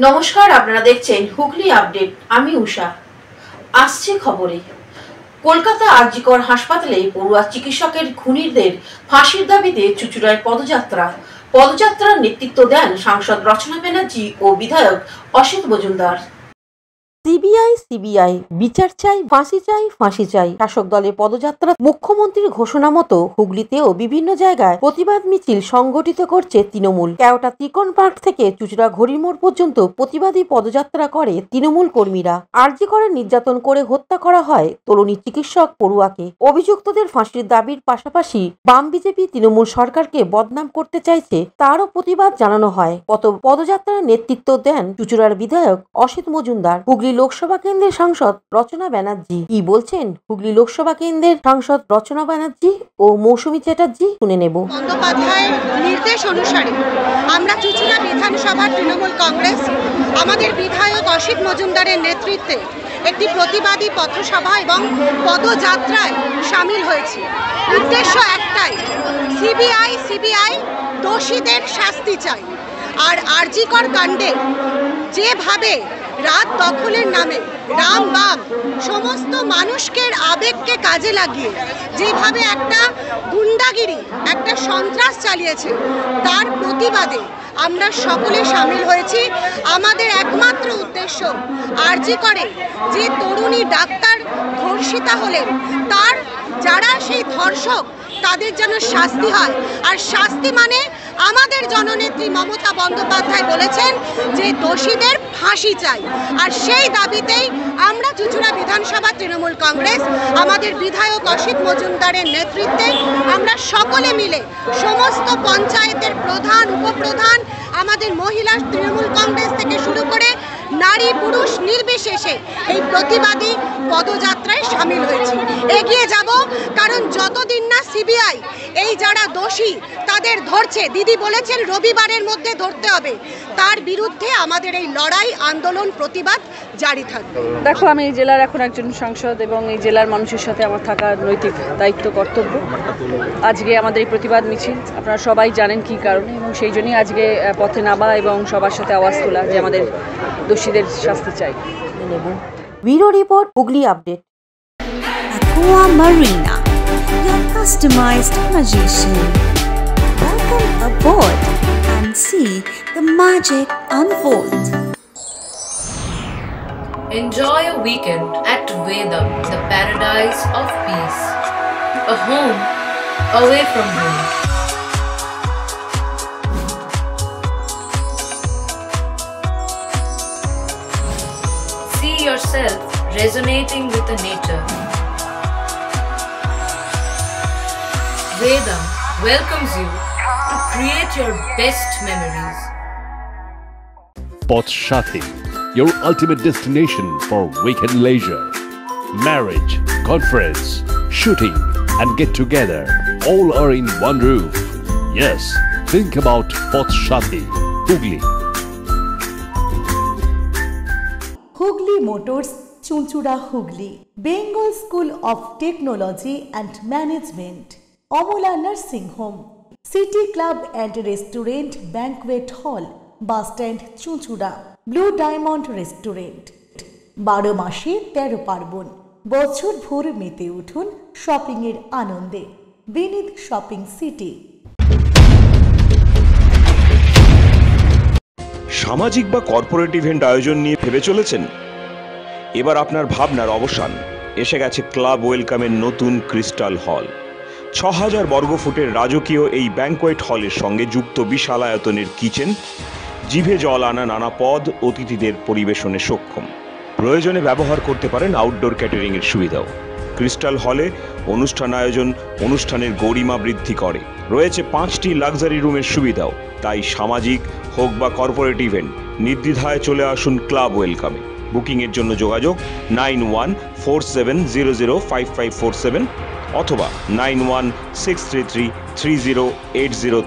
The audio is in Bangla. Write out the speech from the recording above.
নমস্কার, আপনারা দেখছেন হুগলি আপডেট। আমি উষা। আসছে খবরে, কলকাতা আরজিকর হাসপাতালে পড়ুয়া চিকিৎসকের খুনিদের ফাঁসির দাবিতে চুঁচুড়ায় পদযাত্রার নেতৃত্ব দেন সাংসদ রচনা ব্যানার্জি ও বিধায়ক অসিত মজুমদার। সিবিআই বিচার চাই, ফাঁসি চাই। শাসক দলের পদযাত্রা মুখ্যমন্ত্রীর ঘোষণা মতো হুগলিতেও বিভিন্ন জায়গায় প্রতিবাদ মিছিল সংগঠিত করছে তৃণমূল। কেওটা ত্রিকোণ পার্ক থেকে চুঁচুড়া ঘড়ির মোড় পর্যন্ত প্রতিবাদী পদযাত্রা করে তৃণমূল কর্মীরা। আরজিকরে নির্যাতন করে হত্যা করা হয় তরুণী চিকিৎসক পড়ুয়াকে। অভিযুক্তদের ফাঁসির দাবির পাশাপাশি বাম বিজেপি তৃণমূল সরকারকে বদনাম করতে চাইছে, তারও প্রতিবাদ জানানো হয়। পদযাত্রার নেতৃত্ব দেন চুঁচুড়ার বিধায়ক অসিত মজুমদার। হুগলি লোকসভা কেন্দ্রের সাংসদ রচনা ব্যানার্জি কি বলছেন হুগলি লোকসভা কেন্দ্রের সাংসদ রচনা ব্যানার্জি ও মৌসুমী চ্যাটার্জি শুনে নেব। বন্দ্যোপাধ্যায়ের নির্দেশ অনুসারে আমরা চুঁচুড়া বিধানসভার তৃণমূল কংগ্রেস আমাদের বিধায়ক অসিত মজুমদারের নেতৃত্বে একটি প্রতিবাদী পথসভা এবং পদযাত্রায় সামিল হয়েছি। উদ্দেশ্য একটাই, সিবিআই দোষীদের শাস্তি চাই। আর আরজিকর কাণ্ডে যেভাবে রাত দখলের নামে রাম বাম সমস্ত মানুষকে আবেগকে কাজে লাগিয়ে যেভাবে একটা গুন্ডাগিরি, একটা সন্ত্রাস চালিয়েছে, তার প্রতিবাদে আমরা সকলে সামিল হয়েছি। আমাদের একমাত্র উদ্দেশ্য আরজিকরে যে তরুণী ডাক্তার ধর্ষিতা হলেন, তার যারা সেই ধর্ষক তাদের যেন শাস্তি হয়। আর শাস্তি মানে আমাদের জননেত্রী মমতা বন্দ্যোপাধ্যায় বলেছেন যে দোষীদের ফাঁসি চাই। আর সেই দাবিতেই আমরা চুঁচুড়া বিধানসভা তৃণমূল কংগ্রেস আমাদের বিধায়ক অসিত মজুমদারের নেতৃত্বে আমরা সকলে মিলে সমস্ত পঞ্চায়েতের প্রধান, উপপ্রধান, আমাদের মহিলা তৃণমূল কংগ্রেস থেকে শুরু করে নারী পুরুষ নির্বিশেষে এই প্রতিবাদী পদযাত্রায় সামিল হয়েছি। এগিয়ে যাব, কারণ যতদিন না সিবিআই এই যারা দোষী তাদের ধরছে, দিদি বলেছেন রবিবারের মধ্যে ধরতে হবে, তার বিরুদ্ধে আমাদের এই লড়াই, আন্দোলন, প্রতিবাদ জারি থাকবে। দেখো, আমি এই জেলার এখন একজন সাংসদ এবং এই জেলার মানুষের সাথে আমার থাকার নৈতিক দায়িত্ব, কর্তব্য। আজকে আমাদের এই প্রতিবাদ মিছিল আপনারা সবাই জানেন কি কারণে, এবং সেই জন্যই আজকে পথে নামা এবং সবার সাথে আওয়াজ তোলা যে আমাদের দোষীদের শাস্তি চাই। Bureau report, Hooghly update. Aqua Marina, your customized magician. Welcome aboard and see the magic unfold. Enjoy a weekend at Vedam, the paradise of peace. A home away from home. See yourself resonating with the nature. Vedam welcomes you to create your best memories. Poth Shathi, your ultimate destination for weekend leisure. Marriage, conference, shooting and get together all are in one roof. Yes, think about Poth Shathi, Hugli. Hugli Motors, Chunchura Hugli. Bengal School of Technology and Management. Amula Nursing Home. City Club and Restaurant, Banquet Hall. Bus Stand, Chunchura. Blue Diamond Restaurant. 12 মাসে 13 পার্বণ, বছর ভোর মেতে উঠুন শপিং এর আনন্দে। বিনিদ শপিং সিটি। সামাজিক বা কর্পোরেট ইভেন্ট আয়োজন নিয়ে ভেবে চলেছেন? এবার আপনার ভাবনার অবসান। এসে গেছে ক্লাব ওয়েলকামের নতুন ক্রিস্টাল হল। 6000 বর্গফুটের রাজকীয় এই ব্যাংকোয়েট হলের সঙ্গে যুক্ত বিশাল আয়তনের কিচেন, জিভে জল আনা নানা পদ অতিথিদের পরিবেশনে সক্ষম। প্রয়োজনে ব্যবহার করতে পারেন আউটডোর ক্যাটারিং এর সুবিধাও। ক্রিস্টাল হলে অনুষ্ঠান আয়োজন অনুষ্ঠানের গরিমা বৃদ্ধি করে। রয়েছে 5টি লাক্সারি রুমের সুবিধাও। তাই সামাজিক হোক বা কর্পোরেট ইভেন্ট, নির্দ্বিধায় চলে আসুন ক্লাব ওয়েলকামে। বুকিংয়ের জন্য যোগাযোগ 9147005547 অথবা 9163333080।